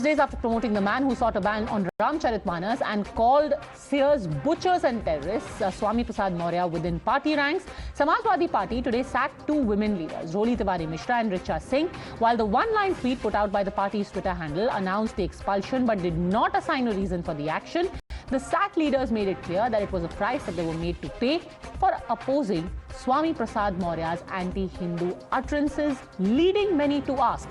just days after promoting the man who sought a ban on Ramcharitmanas and called Sears butchers and terrorists, Swami Prasad Maurya within party ranks, Samajwadi Party today sacked two women leaders, Roli Tiwari Mishra and Richa Singh, while the one-line tweet put out by the party's Twitter handle announced the expulsion but did not assign a reason for the action. The sacked leaders made it clear that it was a price that they were made to pay for opposing Swami Prasad Maurya's anti-Hindu utterances, leading many to ask,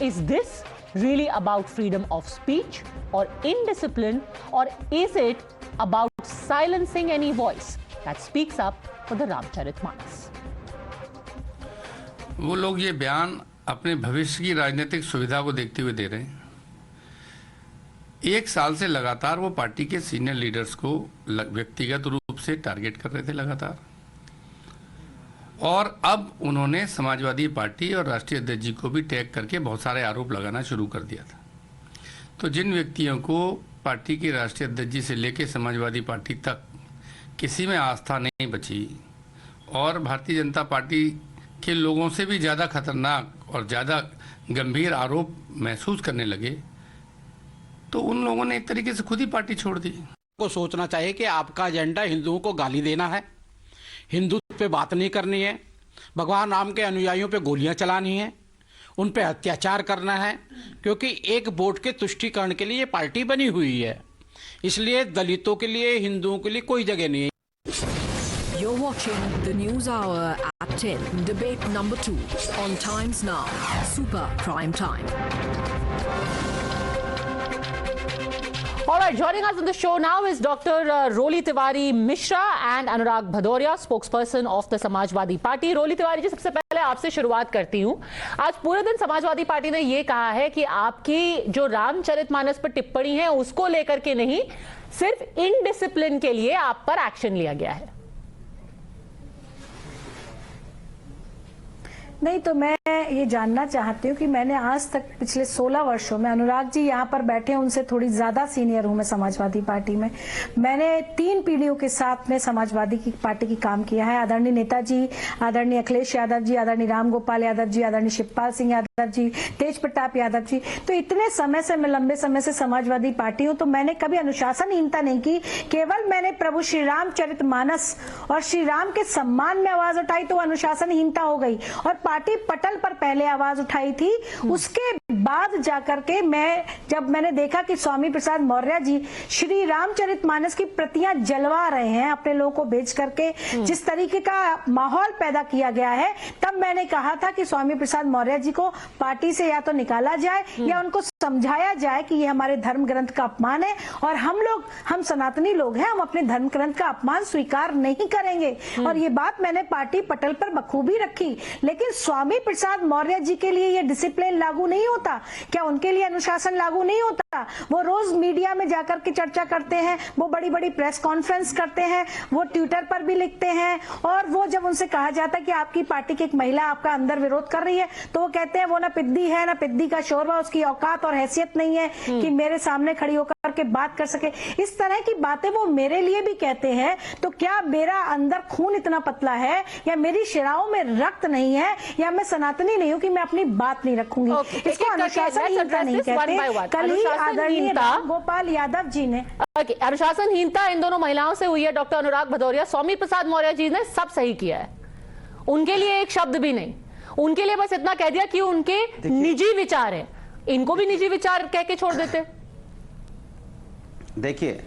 is this really about freedom of speech or indiscipline, or is it about silencing any voice that speaks up for the Ramcharitmanas? वो लोग ये बयान अपने भविष्य की राजनीतिक सुविधा को देखते हुए दे रहे हैं। एक साल से लगातार वो पार्टी के सीनियर लीडर्स को व्यक्तिगत रूप से टारगेट कर रहे थे लगातार, और अब उन्होंने समाजवादी पार्टी और राष्ट्रीय अध्यक्ष जी को भी टैग करके बहुत सारे आरोप लगाना शुरू कर दिया था। तो जिन व्यक्तियों को पार्टी के राष्ट्रीय अध्यक्ष जी से लेकर समाजवादी पार्टी तक किसी में आस्था नहीं बची और भारतीय जनता पार्टी के लोगों से भी ज़्यादा खतरनाक और ज़्यादा गंभीर आरोप महसूस करने लगे, तो उन लोगों ने एक तरीके से खुद ही पार्टी छोड़ दी। को सोचना चाहिए कि आपका एजेंडा हिंदुओं को गाली देना है, हिंदुत्व पे बात नहीं करनी है, भगवान राम के अनुयायियों पे गोलियां चलानी है, उन पे अत्याचार करना है, क्योंकि एक वोट के तुष्टीकरण के लिए ये पार्टी बनी हुई है। इसलिए दलितों के लिए, हिंदुओं के लिए कोई जगह नहीं है। You're watching the News Hour at 10, debate number 2 on Times Now, Super Prime Time. All right, joining us on the show now is Dr. Roli Tiwari Mishra and Anurag Bhadoria, spokesperson of the Samajwadi Party. Roli Tiwari जी, सबसे पहले आपसे शुरुआत करती हूँ। आज पूरे दिन Samajwadi party ने ये कहा है कि आपकी जो रामचरितमानस पर टिप्पणी है उसको लेकर के नहीं, सिर्फ इनडिसिप्लिन के लिए आप पर एक्शन लिया गया है। नहीं, तो मैं ये जानना चाहती हूँ कि मैंने आज तक पिछले 16 वर्षों में, अनुराग जी यहाँ पर बैठे हैं, उनसे थोड़ी ज्यादा सीनियर हूँ मैं समाजवादी पार्टी में। मैंने 3 पीढ़ियों के साथ में समाजवादी की पार्टी की काम किया है। आदरणीय नेताजी, आदरणीय अखिलेश यादव जी, आदरणीय राम गोपाल यादव जी, आदरणीय शिवपाल सिंह यादव जी, तेज प्रताप यादव जी। तो इतने समय से, मैं लंबे समय से समाजवादी पार्टी हूँ, तो मैंने कभी अनुशासनहीनता नहीं की। केवल मैंने प्रभु श्री रामचरितमानस और श्री राम के सम्मान में आवाज उठाई तो अनुशासनहीनता हो गई, और पार्टी पटल पर पहले आवाज उठाई थी। उसके बाद जाकर के जब मैंने देखा कि स्वामी प्रसाद मौर्य जी श्री रामचरितमानस की प्रतियां जलवा रहे हैं अपने लोगों को बेच करके, जिस तरीके का माहौल पैदा किया गया है, तब मैंने कहा था कि स्वामी प्रसाद मौर्य जी को पार्टी से या तो निकाला जाए या उनको समझाया जाए कि ये हमारे धर्म ग्रंथ का अपमान है, और हम सनातनी लोग हैं, हम अपने धर्म ग्रंथ का अपमान स्वीकार नहीं करेंगे। और ये बात मैंने पार्टी पटल पर बखूबी रखी। लेकिन स्वामी प्रसाद मौर्य जी के लिए ये डिसिप्लिन लागू नहीं होता क्या? उनके लिए अनुशासन लागू नहीं होता? वो रोज मीडिया में जाकर के चर्चा करते हैं, वो बड़ी बड़ी प्रेस कॉन्फ्रेंस करते हैं, वो ट्विटर पर भी लिखते हैं, और वो जब उनसे कहा जाता है कि आपकी पार्टी की एक महिला आपका अंदर विरोध कर रही है, तो वो कहते हैं वो ना पिद्दी है, ना पिद्दी का शोरबा, उसकी औकात और हैसियत नहीं है कि मेरे सामने खड़ी होकर के बात कर सके। इस तरह की बातें वो मेरे लिए भी कहते हैं। तो क्या मेरा अंदर खून इतना पतला है, या मेरी शिराओं में रक्त नहीं है, या मैं सनातनी नहीं हूँ कि मैं अपनी बात नहीं रखूंगी? इसको अनुशासनहीनता नहीं कहते। कल ही आदरणीय राम गोपाल यादव जी ने अनुशासनहीनता इन दोनों महिलाओं से हुई है। डॉक्टर अनुराग भदौरिया, स्वामी प्रसाद मौर्य जी ने सब सही किया है, उनके लिए एक शब्द भी नहीं, उनके लिए बस इतना कह दिया कि उनके निजी विचार है। इनको भी निजी विचार कह के छोड़ देते। देखिए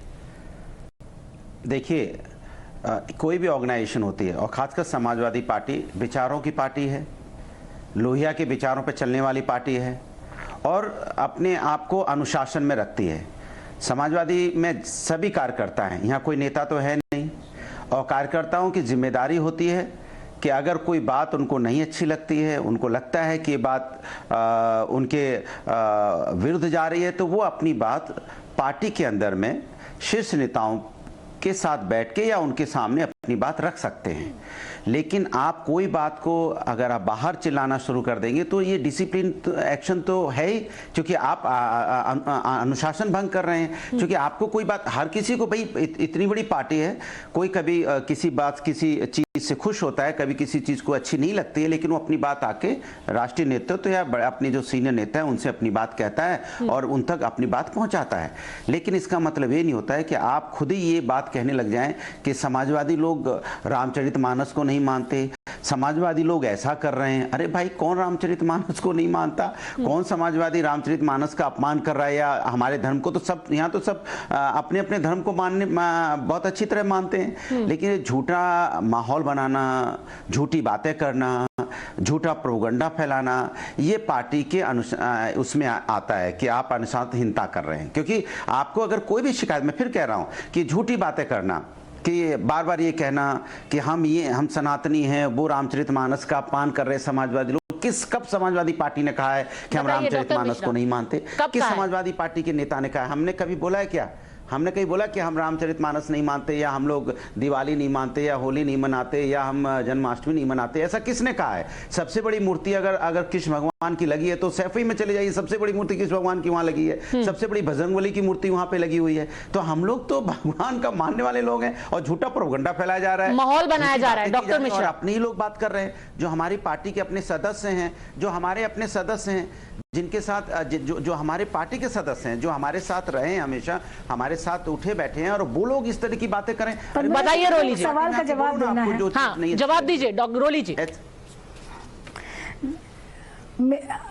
कोई भी ऑर्गेनाइजेशन होती है, और खासकर समाजवादी पार्टी विचारों की पार्टी है, लोहिया के विचारों पर चलने वाली पार्टी है, और अपने आप को अनुशासन में रखती है। समाजवादी में सभी कार्यकर्ता हैं, यहाँ कोई नेता तो है नहीं, और कार्यकर्ताओं की जिम्मेदारी होती है कि अगर कोई बात उनको नहीं अच्छी लगती है, उनको लगता है कि बात उनके विरुद्ध जा रही है, तो वो अपनी बात पार्टी के अंदर में शीर्ष नेताओं के साथ बैठ के या उनके सामने अपनी बात रख सकते हैं। लेकिन आप कोई बात को अगर आप बाहर चिल्लाना शुरू कर देंगे तो ये डिसिप्लिन एक्शन तो है ही, क्योंकि आप अनुशासन भंग कर रहे हैं। क्योंकि आपको कोई बात, हर किसी को, भाई इतनी बड़ी पार्टी है, कोई कभी किसी चीज चीज से खुश होता है, कभी किसी चीज को अच्छी नहीं लगती है, लेकिन वो अपनी बात आके राष्ट्रीय नेतृत्व या अपने जो सीनियर नेता है उनसे अपनी बात कहता है और उन तक अपनी बात पहुंचाता है। लेकिन इसका मतलब ये नहीं होता है कि आप खुद ही ये बात कहने लग जाएं कि समाजवादी लोग रामचरितमानस को नहीं मानते, समाजवादी लोग ऐसा कर रहे हैं। अरे भाई, कौन रामचरितमानस को नहीं मानता? कौन समाजवादी रामचरितमानस का अपमान कर रहा है? या हमारे धर्म को तो सब यहाँ तो सब अपने अपने धर्म को मानने बहुत अच्छी तरह मानते हैं, लेकिन ये झूठा माहौल बनाना, झूठी बातें करना, झूठा प्रोपगंडा फैलाना, ये पार्टी के उसमें आता है कि आप अनुशासनहीनता कर रहे हैं। क्योंकि आपको अगर कोई भी शिकायत, मैं फिर कह रहा हूं कि झूठी बातें करना, कि बार बार ये कहना कि हम सनातनी हैं, वो रामचरितमानस का अपमान कर रहे हैं समाजवादी लोग। कब समाजवादी पार्टी ने कहा है कि हम रामचरितमानस को नहीं मानते? किस समाजवादी पार्टी के नेता ने कहा है? हमने कभी बोला है क्या? हमने कहीं बोला कि हम रामचरितमानस नहीं मानते, या हम लोग दिवाली नहीं मानते, या होली नहीं मनाते, या हम जन्माष्टमी नहीं मनाते? ऐसा किसने कहा है? सबसे बड़ी मूर्ति अगर कृष्ण भगवान की लगी है तो सैफई में चले जाइए, सबसे बड़ी मूर्ति कृष्ण भगवान की वहां लगी है। सबसे बड़ी बजरंगबली की मूर्ति वहां पे लगी हुई है। तो हम लोग तो भगवान का मानने वाले लोग हैं, और झूठा प्रोपगंडा फैलाया जा रहा है, माहौल बनाया जा रहा है। डॉक्टर मिश्रा, अपने ही लोग बात कर रहे हैं, जो हमारी पार्टी के अपने सदस्य हैं, जो हमारे अपने सदस्य हैं, जिनके साथ जो हमारे पार्टी के सदस्य हैं, जो हमारे साथ रहे हैं, हमेशा हमारे साथ उठे बैठे हैं, और वो लोग इस तरह की बातें करें। बताइए रोली जी, सवाल का जवाब देना है। हाँ, जवाब दीजिए डॉक्टर रोली जी।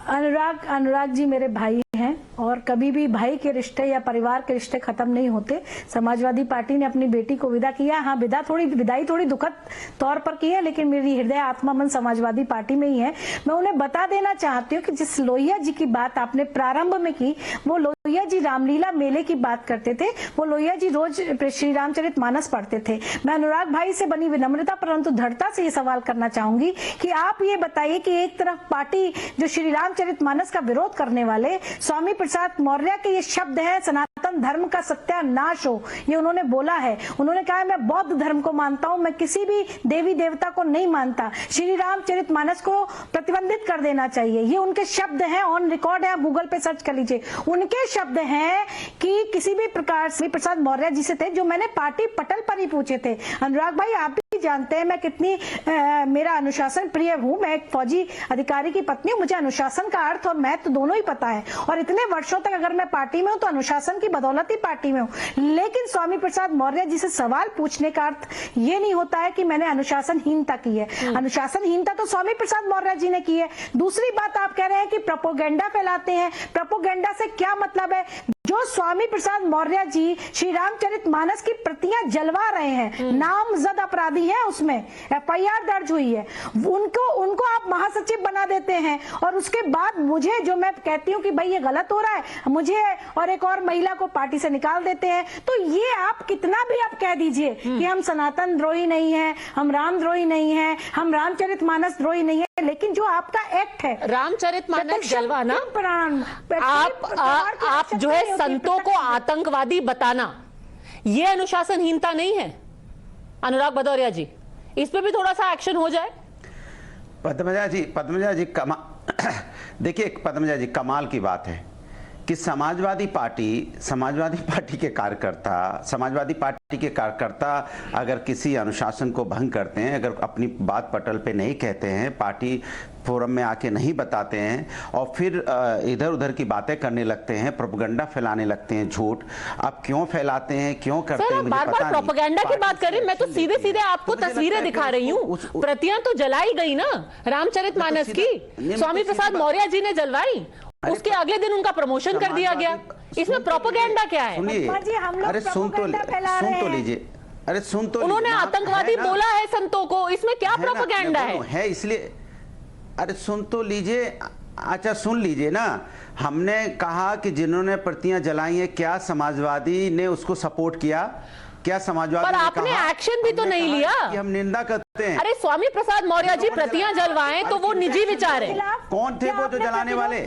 अनुराग जी मेरे भाई हैं, और कभी भी भाई के रिश्ते या परिवार के रिश्ते खत्म नहीं होते। समाजवादी पार्टी ने अपनी बेटी को विदा किया, हाँ विदाई थोड़ी दुखद तौर पर की है, लेकिन मेरी हृदय आत्मा मन समाजवादी पार्टी में ही है। मैं उन्हें बता देना चाहती हूँ कि जिस लोहिया जी की बात आपने प्रारंभ में की, वो लोहिया जी रामलीला मेले की बात करते थे, वो लोहिया जी रोज श्री रामचरितमानस पढ़ते थे। मैं अनुराग भाई से बनी विनम्रता परंतु दृढ़ता से ये सवाल करना चाहूंगी कि आप ये बताइए कि एक तरफ पार्टी जो श्री रामचरितमानस का विरोध करने वाले स्वामी प्रसाद मौर्य के ये शब्द है, सनातन धर्म का सत्यानाश हो, ये उन्होंने बोला है। उन्होंने कहा है मैं बौद्ध धर्म को मानता हूं, मैं किसी भी देवी देवता को नहीं मानता, श्री रामचरितमानस को प्रतिबंधित कर देना चाहिए। ये उनके शब्द हैं, ऑन रिकॉर्ड है, गूगल पे सर्च कर लीजिए। उनके शब्द हैं कि किसी भी प्रकार से प्रसाद मौर्य जी से थे, जो मैंने पार्टी पटल पर ही पूछे थे। अनुराग भाई आप भी जानते हैं मैं कितनी मेरा अनुशासन प्रिय हूं। मैं एक फौजी अधिकारी की पत्नी हूं, मुझे अनुशासन का अर्थ और महत्व दोनों ही पता है, और इतने वर्षों तक अगर मैं पार्टी में हूं तो अनुशासन की बदौलत ही पार्टी में हूं। लेकिन स्वामी प्रसाद मौर्य जी से सवाल पूछने का अर्थ ये नहीं होता है कि मैंने अनुशासनहीनता की है। अनुशासनहीनता तो स्वामी प्रसाद मौर्य जी ने की है। दूसरी बात आप कह रहे हैं कि प्रोपोगेंडा फैलाते हैं। प्रोपोगेंडा से क्या मतलब है? जो स्वामी प्रसाद मौर्य जी श्री रामचरितमानस की प्रतियां जलवा रहे हैं, नामजद अपराधी हैं, उसमें एफआईआर दर्ज हुई है, उनको आप महासचिव बना देते हैं, और उसके बाद मुझे, जो मैं कहती हूं कि भाई ये गलत हो रहा है, मुझे और एक और महिला को पार्टी से निकाल देते हैं। तो ये आप कितना भी आप कह दीजिए कि हम सनातन द्रोही नहीं है, हम राम द्रोही नहीं है, हम रामचरितमानस द्रोही नहीं है, लेकिन जो आपका एक्ट है रामचरितमानस जलवाना, आप जो है संतों को आतंकवादी बताना, ये अनुशासनहीनता नहीं है? अनुराग भदौरिया जी, इस पे भी थोड़ा सा एक्शन हो जाए। पद्मजा जी देखिए पद्मजा जी, कमाल की बात है कि समाजवादी पार्टी के कार्यकर्ता अगर किसी अनुशासन को भंग करते हैं, अगर अपनी बात पटल पे नहीं कहते हैं, पार्टी फोरम में आके नहीं बताते हैं, और फिर इधर उधर की बातें करने लगते हैं, प्रोपगेंडा फैलाने लगते हैं, झूठ। आप क्यों फैलाते हैं, क्यों करते हैं, मुझे बार पता बार नहीं। प्रोपगेंडा की बात कर रही, मैं तो सीधे सीधे आपको तस्वीरें दिखा रही हूँ। प्रतियां तो जलाई गई ना रामचरितमानस की, स्वामी प्रसाद मौर्य जी ने जलवाई, उसके अगले दिन उनका प्रमोशन कर दिया गया। इसमें प्रोपगेंडा क्या है? अरे सुन तो लीजिए, अरे सुन तो, उन्होंने आतंकवादी बोला है संतों को, इसमें क्या प्रोपगेंडा है? इसलिए अरे सुन तो लीजिए, अच्छा सुन लीजिए ना। हमने कहा कि जिन्होंने प्रतियां जलाई हैं, क्या समाजवादी ने उसको सपोर्ट किया? क्या समाजवादी पर आपने एक्शन भी तो नहीं लिया कि हम निंदा करते हैं? अरे स्वामी प्रसाद मौर्य जी प्रतियां जलवाएं तो वो निजी विचार है। कौन थे वो जो जलाने वाले?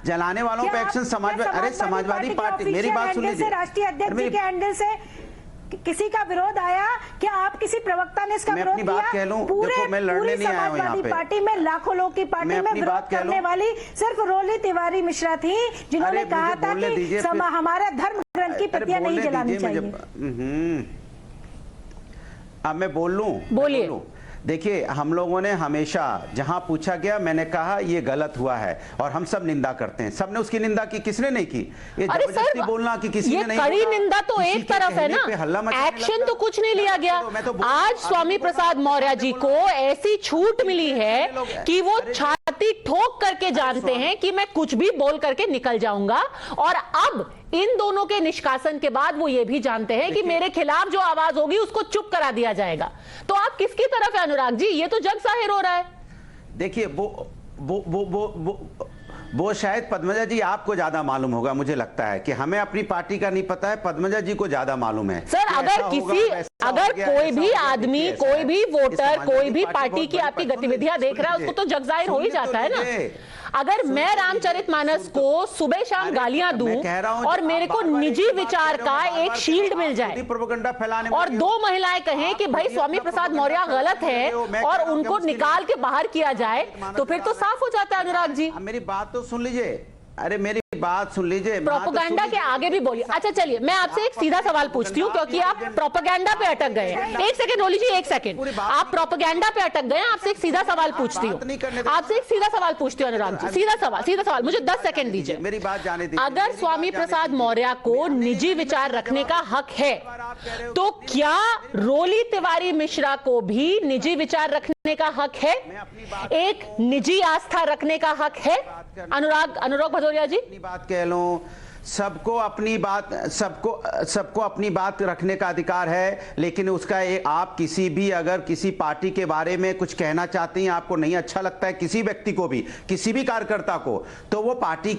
जलाने वालों पे एक्शन समाजवादी पार्टी, मेरी बात सुन लीजिए, राष्ट्रीय अध्यक्ष जी के हैंडल से किसी का विरोध आया? क्या आप किसी प्रवक्ता ने इसका विरोध किया? बात कह लूं, देखो मैं लड़ने नहीं आया हूं यहाँ पे। पार्टी में लाखों लोग की पार्टी में विरोध करने वाली सिर्फ रोली तिवारी मिश्रा थी, जिन्होंने कहा था कि हमारे धर्म ग्रंथ की प्रतियां नहीं जलानी चाहिए। अब मैं बोल लूं? बोलिए। देखिए, हम लोगों ने हमेशा जहां पूछा गया मैंने कहा ये गलत हुआ है और हम सब निंदा करते हैं। सबने उसकी निंदा की, किसने नहीं की? ये अरे जबरदस्ती सर, बोलना कि किसी ये ने नहीं कड़ी बोला, निंदा तो किसी एक के तरफ है कहने पे हल्ला ना, मचाने एक्शन लगता तो कुछ नहीं लिया गया। मैं तो आज स्वामी प्रसाद मौर्य जी को ऐसी छूट मिली है कि वो छाती ठोक करके जानते हैं कि मैं कुछ भी बोल करके निकल जाऊंगा, और अब इन दोनों के निष्कासन के बाद वो ये भी जानते हैं कि मेरे खिलाफ जो आवाज होगी उसको चुप करा दिया जाएगा। तो आप किसकी तरफ है अनुराग जी? ये तो जग जाहिर हो रहा है। देखिए, वो शायद पद्मजा जी आपको ज्यादा मालूम होगा, मुझे लगता है कि हमें अपनी पार्टी का नहीं पता है, पद्मजा जी को ज्यादा मालूम है। सर, अगर कोई भी आदमी, कोई भी वोटर, कोई भी पार्टी की आपकी गतिविधियां देख रहा है, उसको तो जग जाहिर हो ही जाता है ना। अगर मैं रामचरितमानस को सुबह शाम गालियां दूं और मेरे को निजी विचार का एक शील्ड मिल जाए और दो महिलाएं कहें कि भाई स्वामी प्रसाद मौर्य गलत है और उनको निकाल के बाहर किया जाए, तो फिर तो साफ हो जाता है अनुराग जी। मेरी बात तो सुन लीजिए, अरे मेरी बात सुन लीजिए। प्रोपेगेंडा के आगे भी बोलिए। अच्छा चलिए, मैं आपसे एक सीधा सवाल पूछती हूँ, क्योंकि आप प्रोपेगेंडा पे अटक गए हैं। एक सेकंड रोली जी, एक सेकंड, आप प्रोपेगेंडा पे अटक गए हैं। आपसे एक सीधा सवाल पूछती हूँ, आपसे एक सीधा सवाल पूछती हूँ अनुराग जी, सीधा सवाल, मुझे 10 सेकंड दीजिए। मेरी बात जाने दीजिए। अगर स्वामी प्रसाद मौर्य को निजी विचार रखने का हक है, तो क्या रोली तिवारी मिश्रा को भी निजी विचार रखने का हक है? एक निजी आस्था रखने का हक है? अनुराग भदौरिया जी, बात कह लूं, सबको अपनी बात रखने का अधिकार है, लेकिन उसका आप किसी भी अगर किसी पार्टी के बारे में कुछ कहना चाहते हैं, आपको नहीं अच्छा लगता है किसी व्यक्ति को भी, किसी भी कार्यकर्ता को, तो वो पार्टी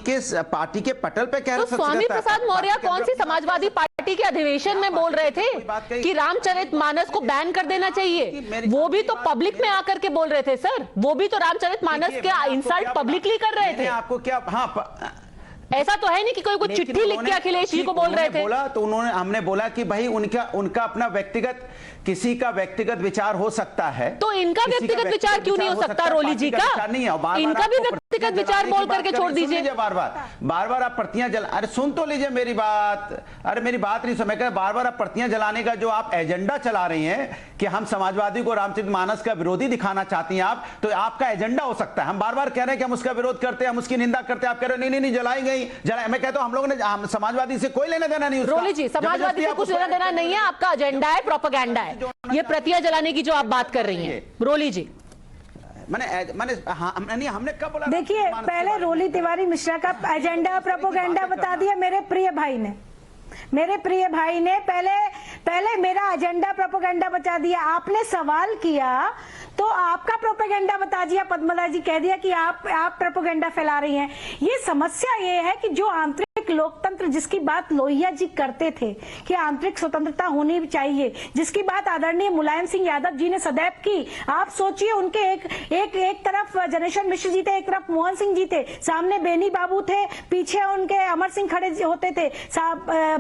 के पटल पे कह तो स्वामी प्रसाद मौर्य कौन सी समाजवादी पार्टी के अधिवेशन में बोल रहे थे कि रामचरितमानस को बैन कर देना चाहिए? वो भी तो पब्लिक में आकर के बोल रहे थे सर, वो भी तो रामचरितमानस के इंसल्ट पब्लिकली कर रहे थे। आपको क्या, हाँ, ऐसा तो है नहीं कि कोई चिट्ठी लिख के अखिलेश जी को बोल रहे थे। बोला तो हमने बोला कि भाई उनका अपना व्यक्तिगत, किसी का व्यक्तिगत विचार हो सकता है, तो इनका व्यक्तिगत विचार क्यों नहीं हो सकता रोली जी का? इनका भी व्यक्तिगत विचार बोल करके छोड़ दीजिए। बार बार आप प्रतियां जला, अरे सुन तो लीजिए मेरी बात, अरे मेरी बात नहीं समझ कर, बार बार आप प्रतियां जलाने का जो आप एजेंडा चला रही हैं कि हम समाजवादी को रामचरितमानस का विरोधी दिखाना चाहती हैं आप, तो आपका एजेंडा हो सकता है। हम बार बार कह रहे हैं कि हम उसका विरोध करते हैं, हम उसकी निंदा करते हैं, आप कह रहे हैं नहीं जलाएंगे, मैं कहता हूं हम लोगों ने समाजवादी से कोई लेना देना नहीं। रोली जी, समाजवादी से कुछ लेना देना नहीं है, आपका एजेंडा है, प्रोपेगेंडा है, ये प्रतियां जलाने की जो आप बात कर रही हैं। रोली जी, हमने कब बोला? देखिए, पहले रोली तिवारी मिश्रा का एजेंडा प्रोपेगेंडा बता दिया मेरे प्रिय भाई ने पहले मेरा एजेंडा प्रोपेगेंडा बता दिया। आपने सवाल किया तो आपका प्रोपेगेंडा बता दिया, पद्मजा जी कह दिया कि आप प्रोपेगेंडा फैला रही हैं। ये समस्या ये है कि जो आंतरिक लोकतंत्र जिसकी बात लोहिया जी करते थे कि आंतरिक स्वतंत्रता होनी चाहिए, जिसकी बात आदरणीय मुलायम सिंह यादव जी ने सदैव की। आप सोचिए, उनके एक तरफ जनेश्वर मिश्र जी थे, एक तरफ मोहन सिंह जी थे, सामने बेनी बाबू थे, पीछे उनके अमर सिंह खड़े होते थे,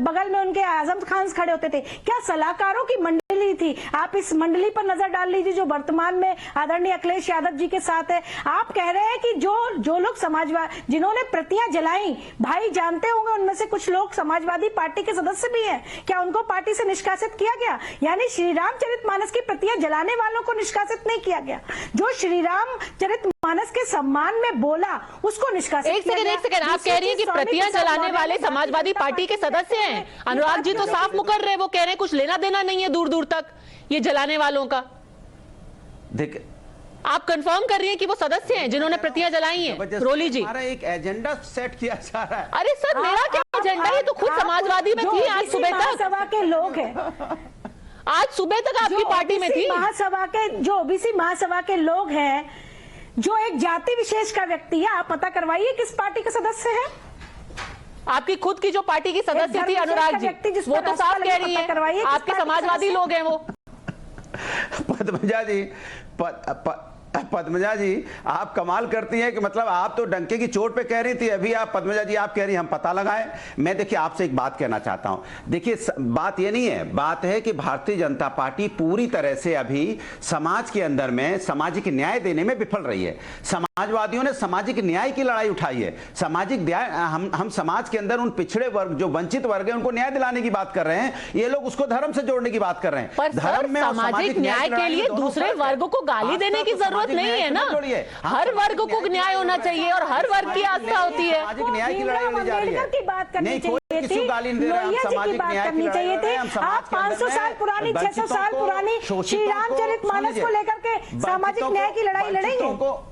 बगल में उनके आजम खान खड़े होते थे। क्या सलाहकारों की मंडली थी। आप इस मंडली पर नजर डाल लीजिए जो वर्तमान में आदरणीय अखिलेश यादव जी के साथ है। आप कह रहे हैं कि जो लोग समाजवादी, जिन्होंने प्रतियां जलाई, भाई जानते होंगे उनमें से कुछ लोग समाजवादी पार्टी के सदस्य भी हैं, क्या उनको पार्टी से निष्कासित किया गया? यानी श्री रामचरितमानस की प्रतियां जलाने वालों को निष्कासित नहीं किया गया, जो श्री रामचरितमानस के सम्मान में बोला उसको निष्कासित किया गया। एक सेकंड, आप कह रही है कि प्रतियां जलाने वाले समाजवादी पार्टी के सदस्य हैं। अनुराग जी तो साफ मुकर रहे, वो कह रहे हैं कुछ लेना देना नहीं है दूर दूर तक ये जलाने वालों का। देख, आप कंफर्म कर रही हैं कि वो सदस्य हैं जिन्होंने प्रतियां जलाई हैं? रोली जी, हमारा एक एजेंडा सेट किया जा रहा है। अरे सर, मेरा क्या एजेंडा? ये तो खुद समाजवादी में थी आज सुबह तक। महासभा के लोग हैं, आज सुबह तक आपकी पार्टी में थी। महासभा के जो ओबीसी महासभा के लोग हैं, जो एक जाति विशेष का व्यक्ति है, आप पता करवाइए किस पार्टी के सदस्य है। आपकी खुद की जो पार्टी की सदस्य थी अनुराग जी, वो तो साफ कह रही है आपके समाजवादी लोग हैं वो। पद्मजा जी, पद्मजा जी, आप कमाल करती हैं कि मतलब आप तो डंके की चोट पे कह रही थी, अभी आप पद्मजा जी आप कह रही हैं हम पता लगाएं। मैं देखिए आपसे एक बात कहना चाहता हूं, देखिए बात ये नहीं है, बात है कि भारतीय जनता पार्टी पूरी तरह से अभी समाज के अंदर में सामाजिक न्याय देने में विफल रही है। समाजवादियों ने सामाजिक न्याय की लड़ाई उठाई है। सामाजिक न्याय, हम समाज के अंदर उन पिछड़े वर्ग जो वंचित वर्ग है उनको न्याय दिलाने की बात कर रहे हैं, ये लोग उसको धर्म से जोड़ने की बात कर रहे हैं। पर धर्म में सामाजिक न्याय के लिए दूसरे वर्ग को गाली देने की जरूरत नहीं है ना। हर वर्ग को न्याय होना चाहिए और हर वर्ग की आस्था होती है। सामाजिक न्याय की लड़ाई होने जा रही है। की बात करनी नहीं, चाहिए थी, लोहिया जी की बात करनी चाहिए थी। आप 500 साल पुरानी, 600 साल पुरानी श्री रामचरितमानस को लेकर के सामाजिक न्याय की लड़ाई लड़ेंगे।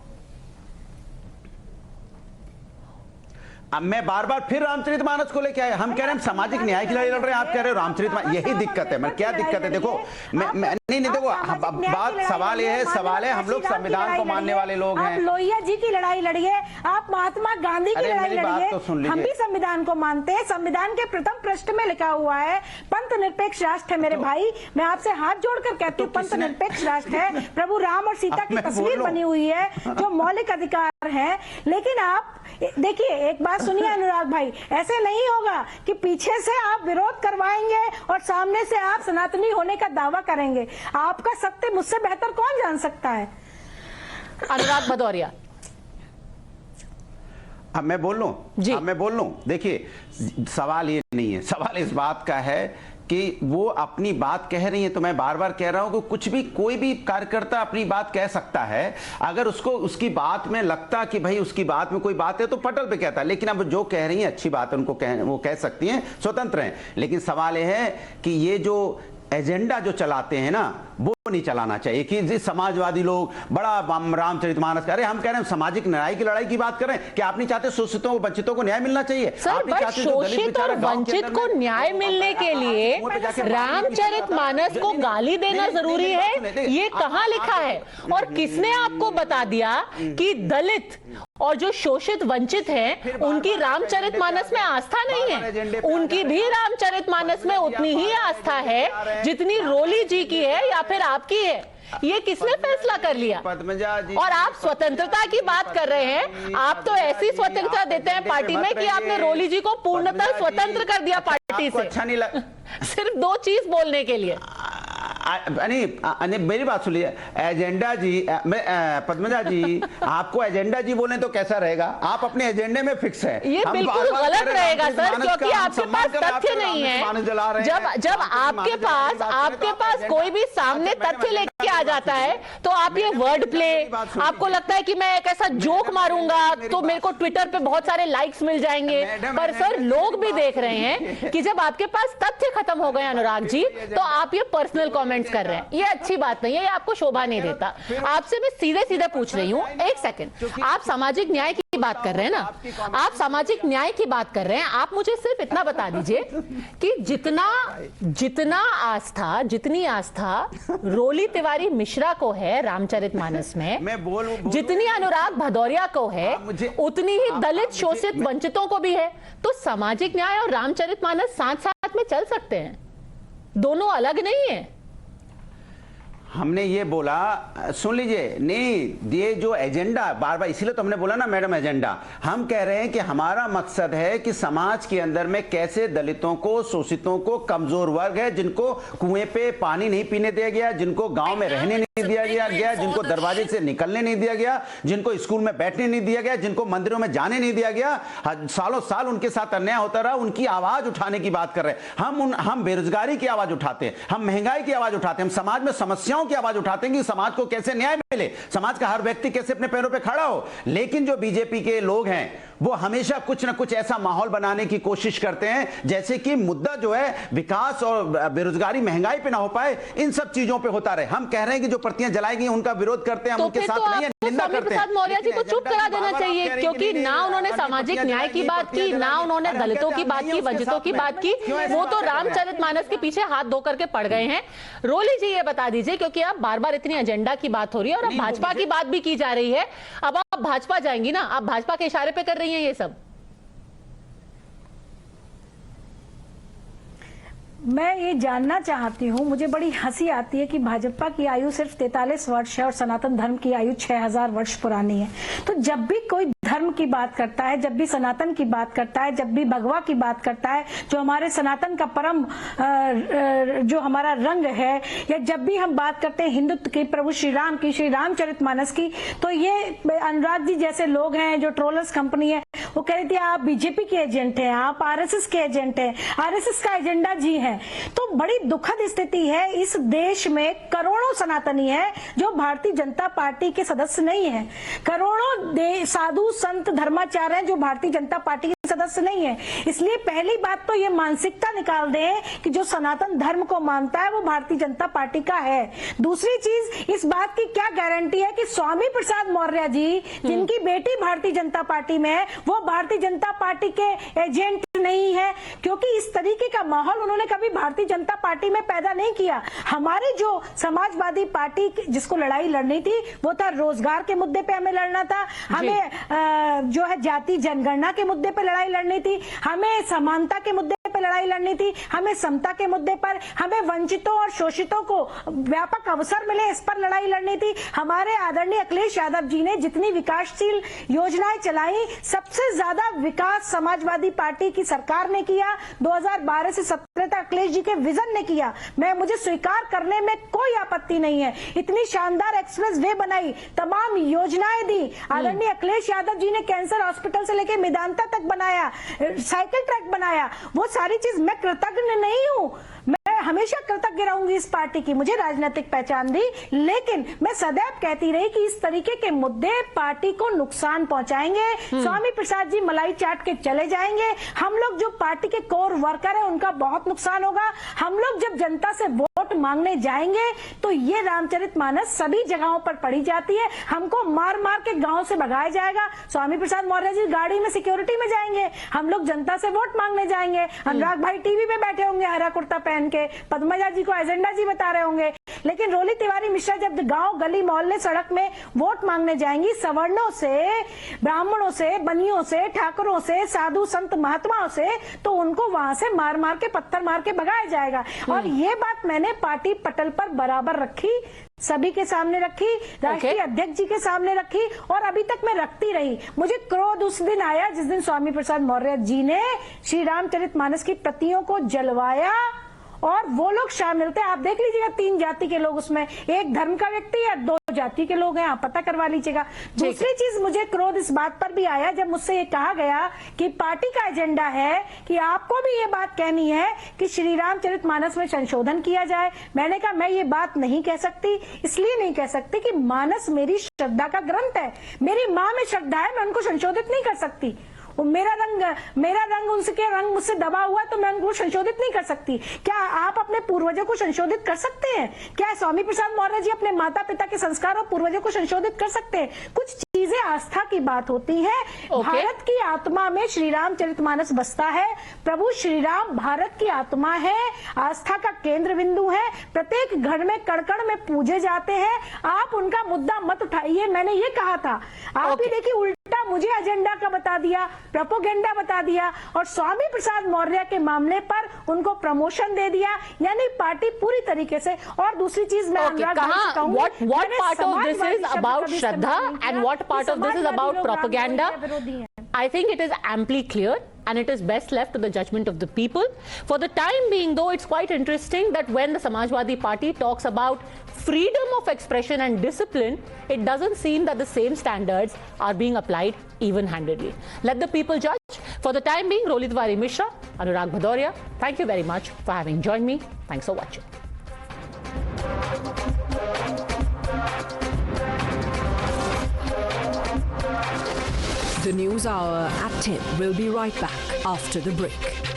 अब मैं बार बार फिर रामचरितमानस को लेके आए, हम कह रहे हैं सामाजिक न्याय की लड़ाई लड़ रहे हैं, आप कह रहे हो रामचरितमानस। यही दिक्कत है। मैं क्या दिक्कत है, देखो मैं नहीं देखो बात सवाल ये है, सवाल है हम लोग संविधान को मानने वाले लोग हैं। आप लोहिया जी की लड़ाई लड़िए, आप महात्मा गांधी की लड़ाई लड़िए, हम भी संविधान को मानते हैं। संविधान के प्रथम पृष्ठ में लिखा हुआ है पंथ निरपेक्ष राष्ट्र है। मेरे भाई, मैं आपसे हाथ जोड़कर कहती हूँ पंथ निरपेक्ष राष्ट्र है। प्रभु राम और सीता की तस्वीर बनी हुई है जो मौलिक अधिकार है। लेकिन आप देखिए, एक बात सुनिए अनुराग भाई, ऐसे नहीं होगा कि पीछे से आप विरोध करवाएंगे और सामने से आप सनातनी होने का दावा करेंगे। आपका सत्य मुझसे बेहतर कौन जान सकता है? अनुराग भदौरिया, अब मैं बोल लूं जी। अब मैं बोल लूं, देखिए सवाल ये नहीं है, सवाल इस बात का है कि वो अपनी बात कह रही है। तो मैं बार बार कह रहा हूं कि कुछ भी कोई भी कार्यकर्ता अपनी बात कह सकता है। अगर उसको उसकी बात में लगता कि भाई उसकी बात में कोई बात है तो पटल पे कहता है, लेकिन अब जो कह रही है अच्छी बात है, उनको वो कह सकती हैं, स्वतंत्र हैं। लेकिन सवाल ये है कि ये जो एजेंडा जो चलाते हैं ना, वो नहीं चलाना चाहिए कि समाजवादी लोग बड़ा रामचरितमानस कह रहे हैं। हम कह रहे हैं सामाजिक न्याय की लड़ाई की बात कर रहे हैं कि आप नहीं चाहते शोषितों और वंचितों को न्याय मिलना चाहिए? सर, बट शोषित और वंचित को न्याय मिलने के लिए रामचरितमानस को गाली देना जरूरी है, ये कहाँ लिखा है? और किसने आपको बता दिया कि दलित और जो शोषित वंचित हैं उनकी रामचरितमानस में आस्था नहीं है? उनकी भी रामचरितमानस में उतनी ही आस्था है जितनी रोली जी की है या फिर आपकी है। ये किसने फैसला कर लिया? पद्मजा जी। और आप स्वतंत्रता की बात कर रहे हैं। आप तो ऐसी स्वतंत्रता देते हैं पार्टी में कि आपने रोली जी को पूर्णतः स्वतंत्र कर दिया पार्टी से, अच्छा नहीं लग सिर्फ दो चीज बोलने के लिए। नहीं, मेरी बात सुनिए। एजेंडा जी, पद्मजा जी, आपको एजेंडा जी बोले तो कैसा रहेगा? आप अपने एजेंडे में फिक्स है। ये बिल्कुल गलत रहेगा सर, क्योंकि आपके पास तथ्य नहीं है। जब आपके पास कोई भी सामने तथ्य लेके आ जाता है तो आप ये वर्ड प्ले, आपको लगता है कि मैं एक ऐसा जोक मारूंगा तो मेरे को ट्विटर पे बहुत सारे लाइक्स मिल जाएंगे। पर सर, लोग भी देख रहे हैं कि जब आपके पास तथ्य खत्म हो गए अनुराग जी, तो आप ये पर्सनल कमेंट्स कर रहे हैं। ये अच्छी बात नहीं है, ये आपको शोभा नहीं देता। आपसे मैं सीधे सीधे पूछ रही हूँ, एक सेकंड, आप सामाजिक न्याय की बात कर रहे हैं ना, आप सामाजिक न्याय की बात कर रहे हैं। आप मुझे सिर्फ इतना बता दीजिए कि जितनी आस्था रोली तिवारी मिश्रा को है रामचरितमानस में, जितनी अनुराग भदौरिया को है, उतनी ही दलित शोषित वंचितों को भी है। तो सामाजिक न्याय और रामचरितमानस साथ साथ में चल सकते हैं, दोनों अलग नहीं है। हमने ये बोला, सुन लीजिए, नहीं, ये जो एजेंडा बार बार, इसीलिए तो हमने बोला ना मैडम एजेंडा, हम कह रहे हैं कि हमारा मकसद है कि समाज के अंदर में कैसे दलितों को, शोषितों को, कमजोर वर्ग है जिनको कुएं पे पानी नहीं पीने दिया गया, जिनको गांव में रहने नहीं दिया गया, जिनको दरवाजे से निकलने नहीं दिया गया, जिनको स्कूल में बैठने नहीं दिया गया, जिनको मंदिरों में जाने नहीं दिया गया, सालों साल उनके साथ अन्याय होता रहा, उनकी आवाज उठाने की बात कर रहे हैं। हम बेरोजगारी की आवाज उठाते हैं, हम महंगाई की आवाज उठाते हैं, हम समाज में समस्याओं की आवाज उठाते हैं कि समाज को कैसे न्याय मिले, समाज का हर व्यक्ति कैसे अपने पैरों पे खड़ा हो। लेकिन जो बीजेपी के लोग हैं वो हमेशा कुछ ना कुछ ऐसा माहौल बनाने की कोशिश करते हैं जैसे कि मुद्दा जो है विकास और बेरोजगारी, महंगाई पे ना हो पाए, इन सब चीजों पे होता रहे। हम कह रहे हैं कि जो प्रतियां जलाई गई उनका विरोध करते हैं, हम उनके साथ नहीं है, निंदा करते हैं। मौर्य जी को चुप करा देना चाहिए, क्योंकि ना उन्होंने सामाजिक न्याय की बात की, ना उन्होंने दलितों की बात की, वंचितों की बात की। वो तो रामचरितमानस के पीछे हाथ धो करके पड़ गए हैं। रोली जी ये बता दीजिए, क्योंकि अब बार बार इतनी एजेंडा की बात हो रही है और अब भाजपा की बात भी की जा रही है। अब आप भाजपा जाएंगी ना, आप भाजपा के इशारे पे कर रही हैं ये सब। मैं ये जानना चाहती हूँ, मुझे बड़ी हंसी आती है कि भाजपा की आयु सिर्फ 43 वर्ष है और सनातन धर्म की आयु 6000 वर्ष पुरानी है। तो जब भी कोई धर्म की बात करता है, जब भी सनातन की बात करता है, जब भी भगवा की बात करता है, जो हमारे सनातन का परम जो हमारा रंग है, या जब भी हम बात करते हैं हिंदुत्व की, प्रभु श्री राम की, श्री रामचरितमानस की, तो ये अनुराग जी जैसे लोग हैं, जो ट्रोलर्स कंपनी है, वो कह रही थी आप बीजेपी के एजेंट हैं, आप आरएसएस के एजेंट हैं, आरएसएस का एजेंडा जी है। तो बड़ी दुखद स्थिति है, इस देश में करोड़ों सनातनी है जो भारतीय जनता पार्टी के सदस्य नहीं है, करोड़ों साधु संत धर्माचार्य हैं जो भारतीय जनता पार्टी के सदस्य नहीं है। इसलिए पहली बात तो ये मानसिकता निकाल दें कि जो सनातन धर्म को मानता है वो भारतीय जनता पार्टी का है। दूसरी चीज, इस बात की क्या गारंटी है कि स्वामी प्रसाद मौर्य जी, जिनकी बेटी भारतीय जनता पार्टी में है, वो भारतीय जनता पार्टी के एजेंट नहीं है? क्योंकि इस तरीके का माहौल उन्होंने कभी भारतीय जनता पार्टी में पैदा नहीं किया। हमारी जो समाजवादी पार्टी जिसको लड़ाई लड़नी थी वो था रोजगार के मुद्दे पे हमें लड़ना था, हमें जो है जाति जनगणना के मुद्दे पे लड़ाई लड़नी थी, हमें समानता के मुद्दे पे लड़ाई लड़नी थी, हमें समता के मुद्दे पर, हमें वंचितों और शोषितों को व्यापक अवसर मिले इस पर लड़ाई लड़नी थी। हमारे आदरणीय अखिलेश यादव जी ने जितनी विकासशील योजनाएं चलाई, सबसे ज्यादा विकास समाजवादी पार्टी की सरकार ने किया। 2012 से 17 तक अखिलेश जी के विजन ने किया। मुझे स्वीकार करने में कोई आपत्ति नहीं है। इतनी शानदार एक्सप्रेस वे बनाई, तमाम योजनाएं दी। आदरणीय अखिलेश यादव जी ने कैंसर हॉस्पिटल से लेकर मेदांता तक बनाया, साइकिल ट्रैक बनाया। वो सारी चीज मैं कृतज्ञ नहीं हूं, मैं हमेशा कृतज्ञ रहूंगी इस पार्टी की, मुझे राजनीतिक पहचान दी, लेकिन मैं सदैव कहती रही कि इस तरीके के मुद्दे पार्टी को नुकसान पहुंचाएंगे। स्वामी प्रसाद जी मलाई चाट के चले जाएंगे, हम लोग जो पार्टी के कोर वर्कर है उनका बहुत नुकसान होगा। हम लोग जब जनता से वोट मांगने जाएंगे तो ये रामचरितमानस सभी जगहों पर पड़ी जाती है, हमको मार मार के गांव से भगाया जाएगा। स्वामी प्रसाद मौर्य जी गाड़ी में सिक्योरिटी में जाएंगे, हम लोग जनता से वोट मांगने जाएंगे। अनुराग भाई टीवी पे बैठे होंगे हरा कुर्ता पहन के, पद्मजा जी को एजेंडा जी बता रहे होंगे, लेकिन रोली तिवारी मिश्रा जब गांव गली मोहल्ले सड़क में वोट मांगने जाएंगी, सवर्णों से, ब्राह्मणों से, बनियों से, ठाकुरों से, साधु संत महात्माओं से, तो उनको वहां से मार मार के, पत्थर मार के भगाया जाएगा। और ये बात मैंने पार्टी पटल पर बराबर रखी, सभी के सामने रखी, राष्ट्रीय अध्यक्ष जी के सामने रखी, और अभी तक मैं रखती रही। मुझे क्रोध उस दिन आया जिस दिन स्वामी प्रसाद मौर्य जी ने श्री रामचरितमानस की प्रतियों को जलवाया, और वो लोग शामिल थे। आप देख लीजिएगा, 3 जाति के लोग उसमें, एक धर्म का व्यक्ति या 2 जाति के लोग हैं, आप पता करवा लीजिएगा। दूसरी चीज, मुझे क्रोध इस बात पर भी आया जब मुझसे ये कहा गया कि पार्टी का एजेंडा है कि आपको भी ये बात कहनी है कि श्री रामचरितमानस में संशोधन किया जाए। मैंने कहा मैं ये बात नहीं कह सकती, इसलिए नहीं कह सकती कि मानस मेरी श्रद्धा का ग्रंथ है, मेरी माँ में श्रद्धा है, मैं उनको संशोधित नहीं कर सकती। मेरा रंग उनके रंग मुझसे दबा हुआ तो मैं उनको संशोधित नहीं कर सकती। क्या आप अपने पूर्वजों को संशोधित कर सकते हैं? क्या स्वामी प्रसाद मौर्य जी अपने माता पिता के संस्कारों पूर्वजों को संशोधित कर सकते हैं? कुछ चीजें आस्था की बात होती है। भारत की आत्मा में श्री रामचरितमानस बसता है। प्रभु श्री राम भारत की आत्मा है, आस्था का केंद्र बिंदु है, प्रत्येक घर में कण-कण में पूजे जाते हैं। आप उनका मुद्दा मत उठाइए, मैंने ये कहा था। आप ही देखिए, उल्टा मुझे एजेंडा का बता दिया, प्रोपोगेंडा बता दिया, और स्वामी प्रसाद मौर्य के मामले पर उनको प्रमोशन दे दिया, यानी पार्टी पूरी तरीके से। और दूसरी चीज मैं what part of this is about Shraddha and what part of this is about propaganda? I think it is amply clear and it is best left to the judgment of the people. For the time being, though, it's quite interesting that when the Samajwadi Party talks about freedom of expression and discipline, it doesn't seem that the same standards are being applied even-handedly. Let the people judge. For the time being, Roly Tiwari Mishra, Anurag Bhadoria, thank you very much for having joined me. Thanks for watching. The News Hour at 10 will be right back after the break.